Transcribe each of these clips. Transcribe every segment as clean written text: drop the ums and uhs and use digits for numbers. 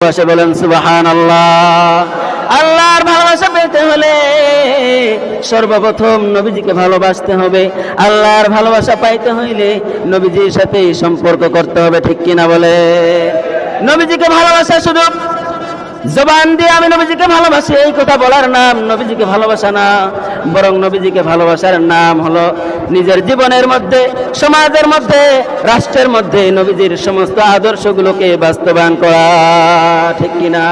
ভালোবাসা বলেন সুবহানাল্লাহ। আল্লাহর ভালোবাসা পেতে হলে সর্বপ্রথম নবীজিকে ভালোবাসতে হবে। আল্লাহর ভালোবাসা পাইতে হইলে নবীজির সাথে সম্পর্ক করতে হবে, ঠিক কিনা বলে? নবীজিকে ভালোবাসা শুধু জবান দিয়ে আমি নবীজিকে ভালোবাসি এই কথা বলার নাম নবীজিকে ভালোবাসা না, বরং নবীজিকে ভালোবাসার নাম হলো নিজের জীবনের মধ্যে, সমাজের মধ্যে, রাষ্ট্রের মধ্যে নবীজির সমস্ত আদর্শগুলোকে বাস্তবায়ন করা, ঠিক কিনা?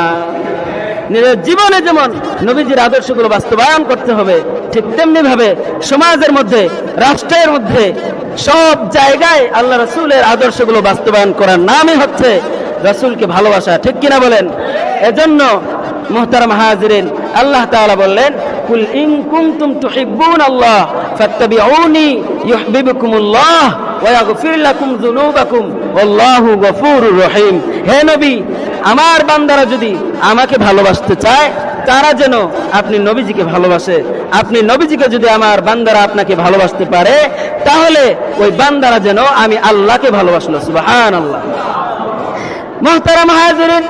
নিজের জীবনে যেমন নবীজির আদর্শগুলো বাস্তবায়ন করতে হবে, ঠিক তেমনি ভাবে সমাজের মধ্যে, রাষ্ট্রের মধ্যে, সব জায়গায় আল্লাহ রাসূলের আদর্শগুলো বাস্তবায়ন করার নামই হচ্ছে রাসূলকে ভালোবাসা, ঠিক কিনা বলেন? এজন্য মুহতারাম হাজিরিন, আল্লাহ তাআলা বললেন, কুল ইন কুনতুম তুহিব্বুনাল্লাহ ফাত্তাবিউনি ইউহিব্বুকুমুল্লাহ ওয়া ইয়াগফির লাকুম যুনুবাকুম ওয়াল্লাহু গফুরুর রহিম। হে নবী, আমার বান্দারা যদি আমাকে ভালোবাসতে চায় তারা যেন আপনি নবীজিকে ভালোবাসে। আপনি নবীজিকে যদি আমার বান্দারা আপনাকে ভালোবাসতে পারে তাহলে ওই বান্দারা যেন আমি আল্লাহকে ভালোবাসলো। সুবহানাল্লাহ। মুহতারাম হাজিরিন,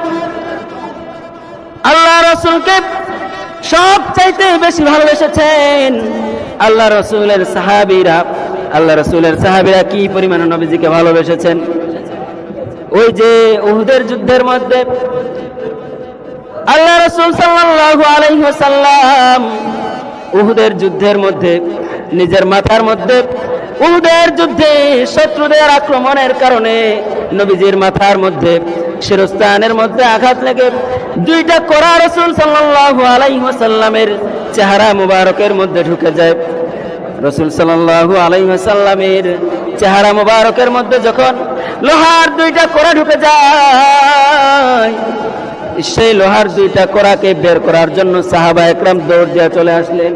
আল্লাহ রাসূলকে সবচাইতে বেশি ভালোবেসেছেন আল্লাহ রাসূলের সাহাবীরা। আল্লাহ রাসূলের সাহাবীরা কি পরিমাণে নবীজিকে ভালোবেসেছেন! ওই যে উহুদের যুদ্ধের মধ্যে আল্লাহ রাসূল সাল্লাল্লাহু আলাইহি ওয়াসাল্লাম উহুদের যুদ্ধের মধ্যে নিজের মাথার মধ্যে, উহুদের যুদ্ধে শত্রুদের আক্রমণের কারণে নবীজির মাথার মধ্যে শিরস্থানের মধ্যে আঘাত লেগে দুইটা কোরা রাসূল সাল্লাল্লাহু আলাইহি ওয়াসাল্লামের চেহারা মুবারকের মধ্যে ঢুকে যায়। রাসূল সাল্লাল্লাহু আলাইহি ওয়াসাল্লামের চেহারা মুবারকের মধ্যে যখন লোহার দুইটা কোরা ঢুকে যায়, সেই লোহার দুইটা কোরাকে বের করার জন্য সাহাবা একরাম দৌড় দিয়ে চলে আসলেন।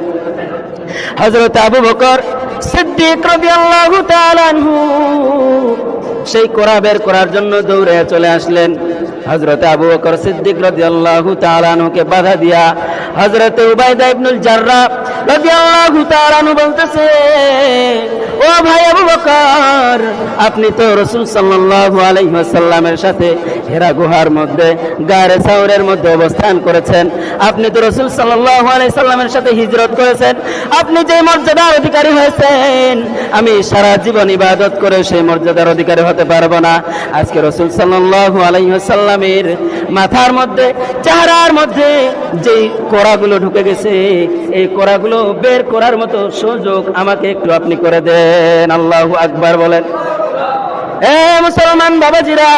হযরত আবু বকর সিদ্দিক রাদিয়াল্লাহু তাআলা আনহু সেই কোরা বের করার জন্য দৌড়ে চলে আসলেন। হযরত আবু বকর সিদ্দিক রাদিয়াল্লাহু তাআলা আনহুকে বাধা দিয়া হযরত উবাইদা ইবনুল জাররাহ রাদিয়াল্লাহু তাআলা আনহু বলতেছে, ও ভাই আবু বকর, আপনি তো রাসূল সাল্লাল্লাহু আলাইহি ওয়াসাল্লামের সাথে হেরা গুহার মধ্যে গারে সাউরের মধ্যে অবস্থান করেছেন। আপনি তো রাসূল সাল্লাল্লাহু আলাইহি সাল্লামের সাথে হিজরত করেছেন। আপনি যে মর্যাদার অধিকারী হয়েছেন, আমি সারা জীবন ইবাদত করে সেই মর্যাদার অধিকারী হতে পারবো না। আজকে রাসূল সাল্লাল্লাহু আলাইহি ওয়াসাল্লামের মাথার মধ্যে, চেহারার মধ্যে যেই কোরাগুলো ঢুকে গেছে, এই কোরাগুলো বের করার মতো সুযোগ আমাকে একটু আপনি করে দেন। আল্লাহু আকবার বলেন। এ মুসলমান বাবাজিরা,